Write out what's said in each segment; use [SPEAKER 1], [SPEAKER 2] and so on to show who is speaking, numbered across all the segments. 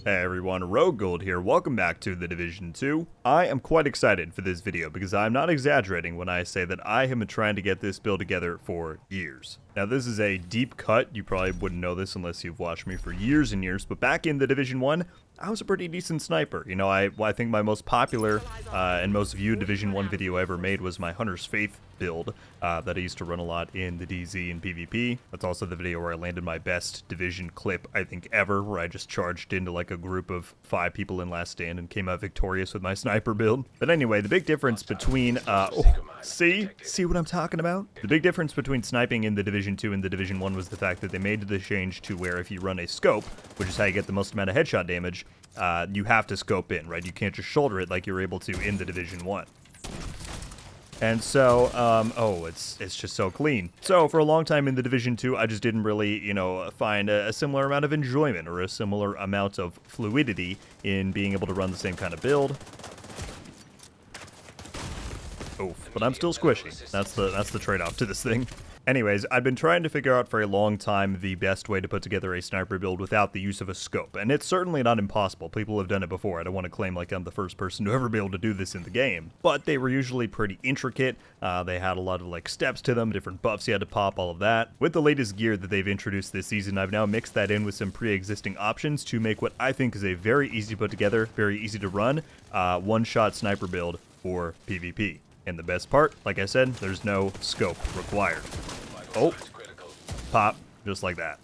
[SPEAKER 1] Hey everyone, RogueGold here. Welcome back to The Division 2. I am quite excited for this video because I'm not exaggerating when I say that I have been trying to get this build together for years. Now this is a deep cut. You probably wouldn't know this unless you've watched me for years and years, but back in The Division 1, I was a pretty decent sniper. You know, I think my most popular and most viewed Division 1 video I ever made was my Hunter's Faith build that I used to run a lot in the DZ and PvP. That's also the video where I landed my best Division clip, I think, ever, where I just charged into like a group of 5 people in last stand and came out victorious with my sniper build. But anyway, the big difference between, see what I'm talking about? The big difference between sniping in the Division 2 and the Division 1 was the fact that they made the change to where if you run a scope, which is how you get the most amount of headshot damage, you have to scope in, right? You can't just shoulder it like you're able to in the Division 1. And so, it's just so clean. So for a long time in the Division 2, I just didn't really, you know, find a similar amount of enjoyment or a similar amount of fluidity in being able to run the same kind of build. Oof, but I'm still squishy. That's the trade-off to this thing. Anyways, I've been trying to figure out for a long time the best way to put together a sniper build without the use of a scope, and it's certainly not impossible. People have done it before. I don't want to claim like I'm the first person to ever be able to do this in the game, but they were usually pretty intricate. They had a lot of like steps to them, different buffs you had to pop, all of that. With the latest gear that they've introduced this season, I've now mixed that in with some pre-existing options to make what I think is a very easy to put together, very easy to run, one-shot sniper build for PvP. And the best part, like I said, there's no scope required. Oh, pop, just like that.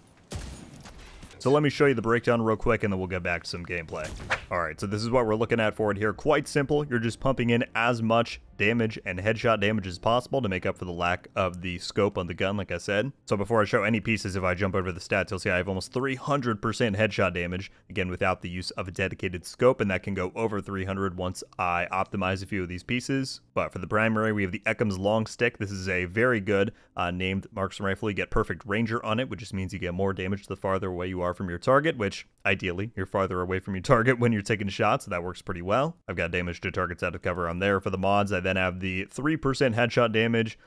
[SPEAKER 1] So let me show you the breakdown real quick and then we'll get back to some gameplay. Alright, so this is what we're looking at for it here. Quite simple. You're just pumping in as much damage and headshot damage as possible to make up for the lack of the scope on the gun, like I said. So before I show any pieces, if I jump over the stats, you'll see I have almost 300% headshot damage, again without the use of a dedicated scope, and that can go over 300 once I optimize a few of these pieces. But for the primary, we have the Eckham's long stick. This is a very good named Marksman rifle. You get perfect ranger on it, which just means you get more damage the farther away you are from your target, which ideally you're farther away from your target when you're taking shots, so that works pretty well. I've got damage to targets out of cover on there. For the mods, I then have the 3% headshot damage,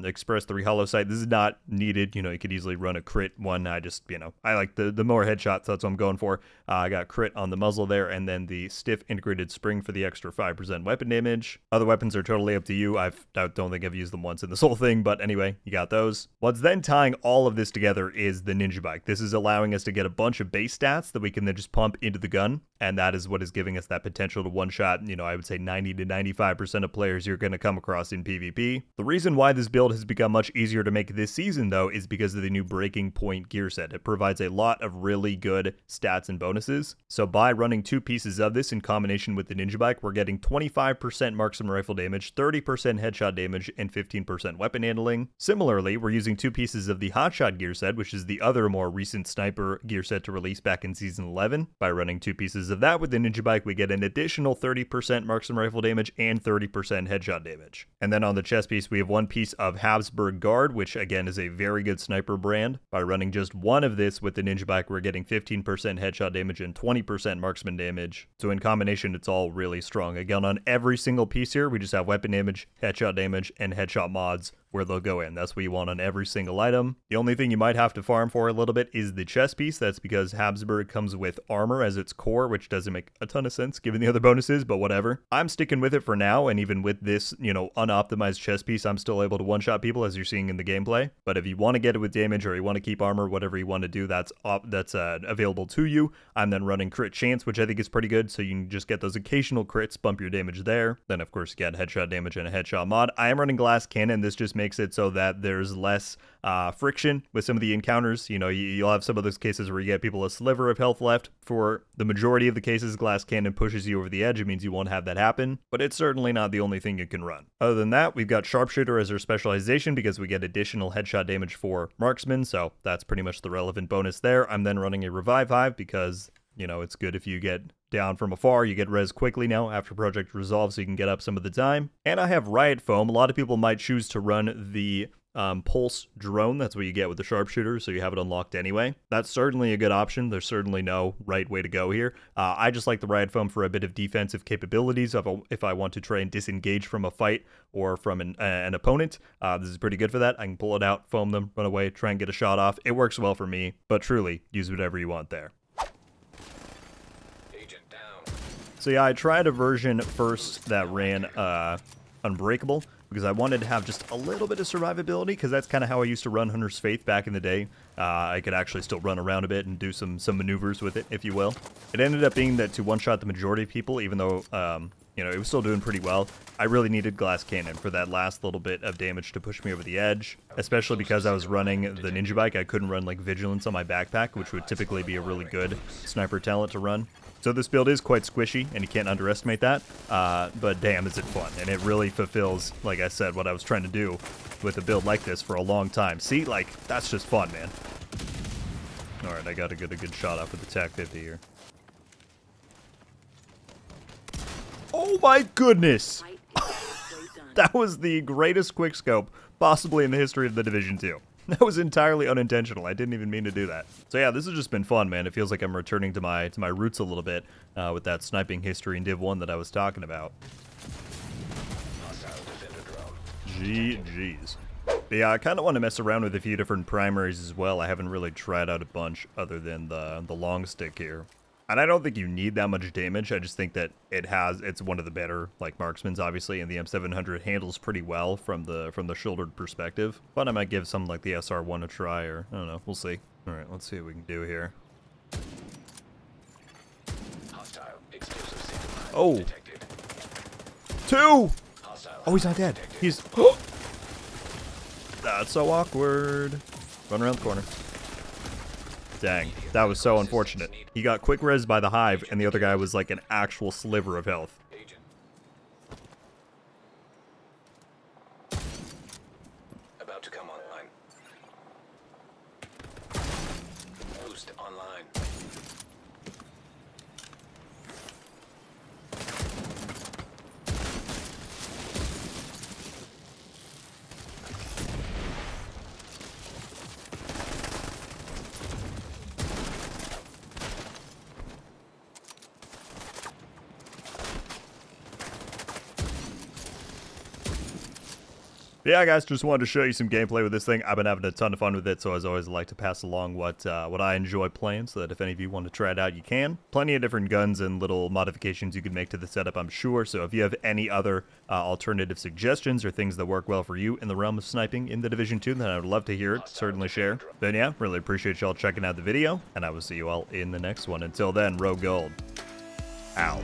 [SPEAKER 1] Express 3 hollow sight. This is not needed, you know, you could easily run a crit one. I just, you know, I like the more headshots, that's what I'm going for. I got crit on the muzzle there, and then the stiff integrated spring for the extra 5% weapon damage. Other weapons are totally up to you. I don't think I've used them once in this whole thing, but anyway, you got those. What's then tying all of this together is the ninja bike. This is allowing us to get a bunch of base stats that we can then just pump into the gun, and that is what is giving us that potential to one-shot, you know, I would say 90 to 95% of players you're going to come across in PvP. The reason why this build has become much easier to make this season, though, is because of the new Breaking Point gear set. It provides a lot of really good stats and bonuses. So by running 2 pieces of this in combination with the ninja bike, we're getting 25% marksman rifle damage, 30% headshot damage, and 15% weapon handling. Similarly, we're using 2 pieces of the hotshot gear set, which is the other more recent sniper gear set to release back in Season 11. By running 2 pieces of that with the ninja bike, we get an additional 30% marksman rifle damage and 30% headshot damage. And then on the chest piece, we have 1 piece of Habsburg Guard, which again is a very good sniper brand. By running just 1 of this with the ninja bike, we're getting 15% headshot damage and 20% marksman damage. So in combination, it's all really strong. Again, on every single piece here, we just have weapon damage, headshot damage, and headshot mods where they'll go in. That's what you want on every single item. The only thing you might have to farm for a little bit is the chest piece. That's because Habsburg comes with armor as its core, which doesn't make a ton of sense given the other bonuses, but whatever. I'm sticking with it for now, and even with this, you know, unoptimized chest piece, I'm still able to one-shot people as you're seeing in the gameplay. But if you want to get it with damage or you want to keep armor, whatever you want to do, that's available to you. I'm then running crit chance, which I think is pretty good, so you can just get those occasional crits, bump your damage there. Then of course you get headshot damage and a headshot mod. I am running glass cannon. This just makes it so that there's less friction with some of the encounters. You know, you'll have some of those cases where you get people a sliver of health left. For the majority of the cases, glass cannon pushes you over the edge. It means you won't have that happen, but it's certainly not the only thing you can run. Other than that, we've got sharpshooter as our specialization because we get additional headshot damage for marksman, so that's pretty much the relevant bonus there. I'm then running a revive hive because, you know, it's good if you get down from afar, you get res quickly now after Project Resolve, so you can get up some of the time. And I have Riot Foam. A lot of people might choose to run the Pulse drone. That's what you get with the sharpshooter, so you have it unlocked anyway. That's certainly a good option. There's certainly no right way to go here. I just like the Riot Foam for a bit of defensive capabilities if I want to try and disengage from a fight or from an opponent. This is pretty good for that. I can pull it out, foam them, run away, try and get a shot off. It works well for me, but truly, use whatever you want there. So yeah, I tried a version first that ran Unbreakable, because I wanted to have just a little bit of survivability, because that's kind of how I used to run Hunter's Faith back in the day. I could actually still run around a bit and do some maneuvers with it, if you will. It ended up being that to one-shot the majority of people, even though, you know, it was still doing pretty well, I really needed Glass Cannon for that last little bit of damage to push me over the edge, especially because I was running the Ninja Bike. I couldn't run, like, Vigilance on my backpack, which would typically be a really good sniper talent to run. So this build is quite squishy, and you can't underestimate that, but damn is it fun, and it really fulfills, like I said, what I was trying to do with a build like this for a long time. See, like, that's just fun, man. Alright, I gotta get a good shot off with the TAC 50 here. Oh my goodness! That was the greatest quickscope possibly in the history of the Division 2. That was entirely unintentional. I didn't even mean to do that. So yeah, this has just been fun, man. It feels like I'm returning to my roots a little bit with that sniping history in Div 1 that I was talking about. GG's. But yeah, I kind of want to mess around with a few different primaries as well. I haven't really tried out a bunch other than the long stick here. And I don't think you need that much damage. I just think that it's one of the better, like, marksmans, obviously, and the M700 handles pretty well from the shouldered perspective. But I might give something like the SR1 a try, or I don't know. We'll see. All right, let's see what we can do here. Oh, two! Oh, he's not dead. He's. That's so awkward. Run around the corner. Dang, that was so unfortunate. He got quick res by the hive, and the other guy was like an actual sliver of health.
[SPEAKER 2] About to come online. Boost online.
[SPEAKER 1] Yeah, guys, just wanted to show you some gameplay with this thing. I've been having a ton of fun with it, so as always, I like to pass along what I enjoy playing, so that if any of you want to try it out, you can. Plenty of different guns and little modifications you can make to the setup, I'm sure, so if you have any other alternative suggestions or things that work well for you in the realm of sniping in the Division 2, then I would love to hear it. Certainly share. But yeah, really appreciate y'all checking out the video, and I will see you all in the next one. Until then, RogueGold. Out.